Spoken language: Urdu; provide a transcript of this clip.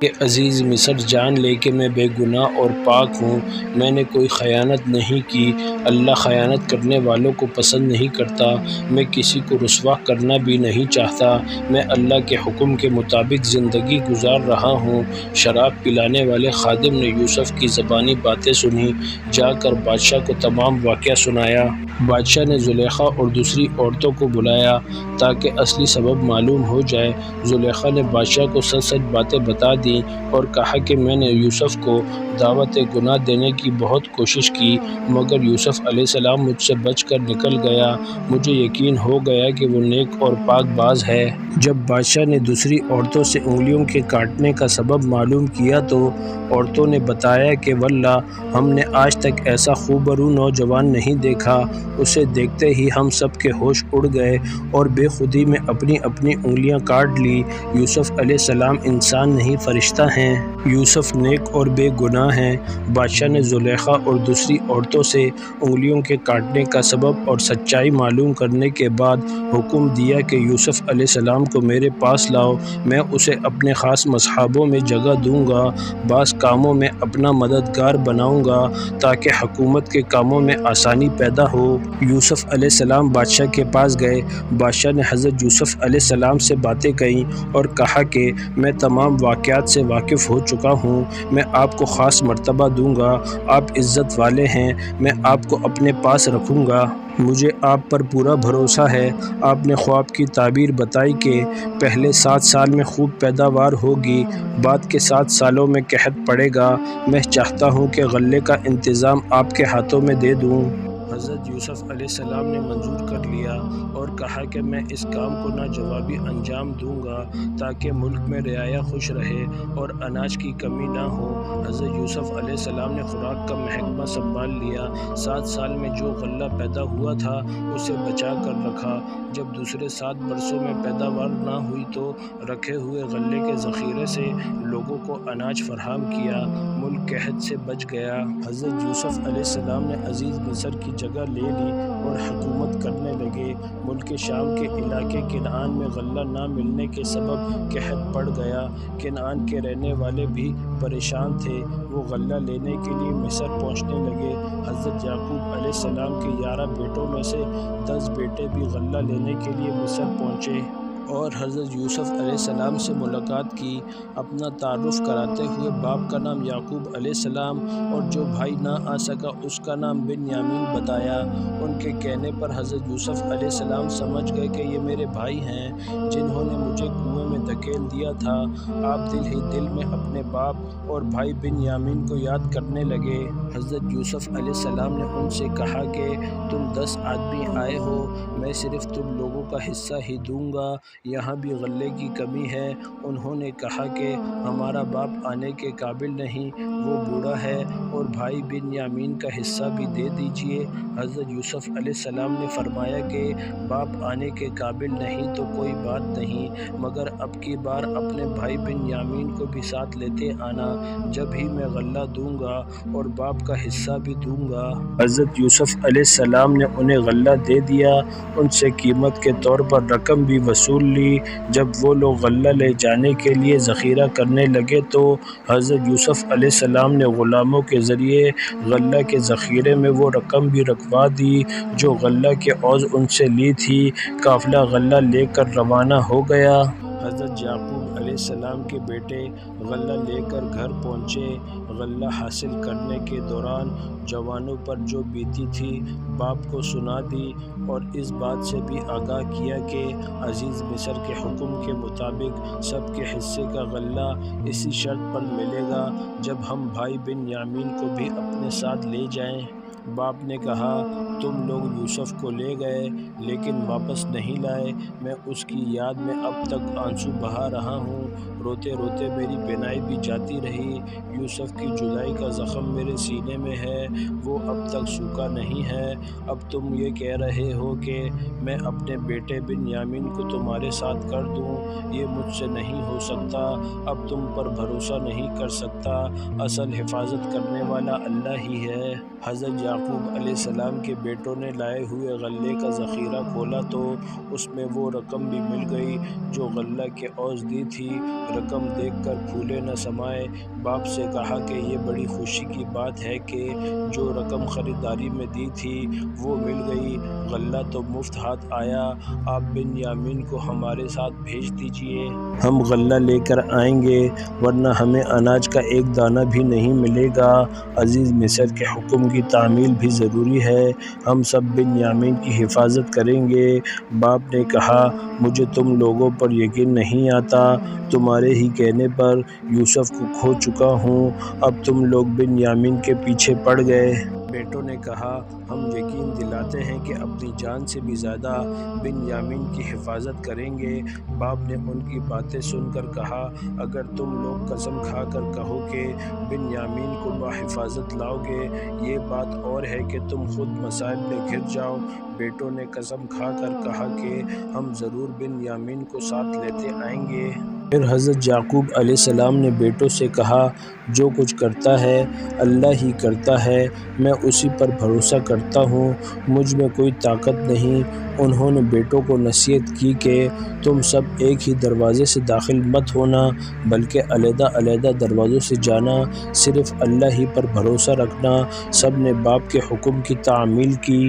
کہ عزیز مصر جان لے کہ میں بے گناہ اور پاک ہوں، میں نے کوئی خیانت نہیں کی، اللہ خیانت کرنے والوں کو پسند نہیں کرتا، میں کسی کو رسوا کرنا بھی نہیں چاہتا، میں اللہ کے حکم کے مطابق زندگی گزار رہا ہوں۔ شراب پلانے والے خادم نے یوسف کی زبانی باتیں سنی، جا کر بادشاہ کو تمام واقعہ سنایا۔ بادشاہ نے زلیخا اور دوسری عورتوں کو بلایا تاکہ اصلی سبب معلوم ہو جائے۔ زلیخا نے بادشاہ کو سچ سچ باتیں بتا دیں اور کہا کہ میں نے یوسف کو دعوت گناہ دینے کی بہت کوشش کی، مگر یوسف علیہ السلام مجھ سے بچ کر نکل گیا، مجھے یقین ہو گیا کہ وہ نیک اور پاک باز ہے۔ جب بادشاہ نے دوسری عورتوں سے انگلیوں کے کاٹنے کا سبب معلوم کیا تو عورتوں نے بتایا کہ واللہ ہم نے آج تک ایسا خوبرو نوجوان نہیں دیکھا، اسے دیکھتے ہی ہم سب کے ہوش اڑ گئے اور بے خودی میں اپنی اپنی انگلیاں کاٹ لی۔ یوسف علیہ السلام انسان نہیں فرشتہ ہیں، یوسف نیک اور بے گناہ ہیں۔ بادشاہ نے زلیخا اور دوسری عورتوں سے انگلیوں کے کاٹنے کا سبب اور سچائی معلوم کرنے کے بعد حکم دیا کہ یوسف علیہ السلام کو میرے پاس لاؤ، میں اسے اپنے خاص مصحابوں میں جگہ دوں گا، بعض کاموں میں اپنا مددگار بناؤں گا تاکہ حکومت کے کاموں میں آسانی پیدا ہو۔ یوسف علیہ السلام بادشاہ کے پاس گئے، بادشاہ نے حضرت یوسف علیہ السلام سے باتیں کہیں اور کہا کہ میں تمام واقعات سے واقف ہو چکا ہوں، میں آپ کو خاص مرتبہ دوں گا، آپ عزت والے ہیں، میں آپ کو اپنے پاس رکھوں گا، مجھے آپ پر پورا بھروسہ ہے۔ آپ نے خواب کی تعبیر بتائی کہ پہلے 7 سال میں خوب پیداوار ہوگی، بعد کے 7 سالوں میں قحط پڑے گا، میں چاہتا ہوں کہ غلے کا انتظام آپ کے ہاتھوں میں دے دوں۔ حضرت یوسف علیہ السلام نے منظور کر لیا اور کہا کہ میں اس کام کو ناجوابی انجام دوں گا تاکہ ملک میں رعایا خوش رہے اور اناج کی کمی نہ ہو۔ حضرت یوسف علیہ السلام نے خوراک کا محکمہ سنبھال لیا، 7 سال میں جو غلہ پیدا ہوا تھا اسے بچا کر رکھا، جب دوسرے 7 برسوں میں پیداوار نہ ہوئی تو رکھے ہوئے غلے کے ذخیرے سے لوگوں کو اناج فراہم کیا، ملک قحط سے بچ گیا۔ حضرت یوسف علیہ السلام نے عزیز مصر کی جگہ لے لی اور حکومت کرنے لگے۔ ملک شام کے علاقے کنعان میں غلہ نہ ملنے کے سبب قحط پڑ گیا، کنعان کے رہنے والے بھی پریشان تھے، وہ غلہ لینے کے لیے مصر پہنچنے لگے۔ حضرت یعقوب علیہ السلام کے 11 بیٹوں میں سے 10 بیٹے بھی غلہ لینے کے لیے مصر پہنچے اور حضرت یوسف علیہ السلام سے ملاقات کی، اپنا تعارف کراتے ہوئے باپ کا نام یعقوب علیہ السلام اور جو بھائی نہ آ سکا اس کا نام بنیامین بتایا۔ ان کے کہنے پر حضرت یوسف علیہ السلام سمجھ گئے کہ یہ میرے بھائی ہیں جنہوں نے مجھے کنویں میں دھکیل دیا تھا۔ آپ دل ہی دل میں اپنے باپ اور بھائی بنیامین کو یاد کرنے لگے۔ حضرت یوسف علیہ السلام نے ان سے کہا کہ تم 10 آدمی آئے ہو، میں صرف تم لوگوں کا حصہ ہی دوں گا، یہاں بھی غلے کی کمی ہے۔ انہوں نے کہا کہ ہمارا باپ آنے کے قابل نہیں، وہ بوڑھا ہے، اور بھائی بنیامین کا حصہ بھی دے دیجیے۔ حضرت یوسف علیہ السلام نے فرمایا کہ باپ آنے کے قابل نہیں تو کوئی بات نہیں، مگر اب کی بار اپنے بھائی بنیامین کو بھی ساتھ لیتے آنا، جب ہی میں غلہ دوں گا اور باپ کا حصہ بھی دوں گا۔ حضرت یوسف علیہ السلام نے انہیں غلہ دے دیا، ان سے قیمت کے طور پر رقم بھی وصول لی۔ جب وہ لوگ غلہ لے جانے کے لیے ذخیرہ کرنے لگے تو حضرت یوسف علیہ السلام نے غلاموں کے ذریعے غلہ کے ذخیرے میں وہ رقم بھی رکھوا دی جو غلہ کے عوض ان سے لی تھی۔ قافلہ غلہ لے کر روانہ ہو گیا۔ حضرت یعقوب علیہ السلام کے بیٹے غلہ لے کر گھر پہنچے۔ غلہ حاصل کرنے کے دوران جوانوں پر جو بیتی تھی باپ کو سنا دی اور اس بات سے بھی آگاہ کیا کہ عزیز مصر کے حکم کے مطابق سب کے حصے کا غلہ اسی شرط پر ملے گا جب ہم بھائی بنیامین کو بھی اپنے ساتھ لے جائیں۔ باپ نے کہا تم لوگ یوسف کو لے گئے لیکن واپس نہیں لائے، میں اس کی یاد میں اب تک آنسو بہا رہا ہوں، روتے روتے میری بینائی بھی جاتی رہی، یوسف کی جدائی کا زخم میرے سینے میں ہے، وہ اب تک سوکھا نہیں ہے۔ اب تم یہ کہہ رہے ہو کہ میں اپنے بیٹے بنیامین کو تمہارے ساتھ کر دوں، یہ مجھ سے نہیں ہو سکتا، اب تم پر بھروسہ نہیں کر سکتا، اصل حفاظت کرنے والا اللہ ہی ہے۔ حضرت یعقوب علیہ السلام کے بیٹوں نے لائے ہوئے غلے کا ذخیرہ کھولا تو اس میں وہ رقم بھی مل گئی جو غلہ کے عوض دی تھی۔ رقم دیکھ کر پھولے نہ سمائے۔ باپ سے کہا کہ یہ بڑی خوشی کی بات ہے کہ جو رقم خریداری میں دی تھی وہ مل گئی، غلہ تو مفت ہاتھ آیا۔ آپ بنیامین کو ہمارے ساتھ بھیج دیجیے، ہم غلہ لے کر آئیں گے، ورنہ ہمیں اناج کا ایک دانہ بھی نہیں ملے گا۔ عزیز مصر کے حکم کی تعمیل بھی ضروری ہے، ہم سب بنیامین کی حفاظت کریں گے۔ باپ نے کہا مجھے تم لوگوں پر یقین نہیں آتا، تمہارے ہی کہنے پر یوسف کو کھو چکا ہوں، اب تم لوگ بنیامین کے پیچھے پڑ گئے۔ بیٹوں نے کہا ہم یقین دلاتے ہیں کہ اپنی جان سے بھی زیادہ بنیامین کی حفاظت کریں گے۔ باپ نے ان کی باتیں سن کر کہا اگر تم لوگ قسم کھا کر کہو کہ بنیامین کو بحفاظت لاؤ گے، یہ بات اور ہے کہ تم خود مصائب میں گر جاؤ۔ بیٹوں نے قسم کھا کر کہا کہ ہم ضرور بنیامین کو ساتھ لیتے آئیں گے۔ پھر حضرت یعقوب علیہ السلام نے بیٹوں سے کہا جو کچھ کرتا ہے اللہ ہی کرتا ہے، میں اسی پر بھروسہ کرتا ہوں، مجھ میں کوئی طاقت نہیں۔ انہوں نے بیٹوں کو نصیحت کی کہ تم سب ایک ہی دروازے سے داخل مت ہونا بلکہ علیحدہ علیحدہ دروازوں سے جانا، صرف اللہ ہی پر بھروسہ رکھنا۔ سب نے باپ کے حکم کی تعمیل کی۔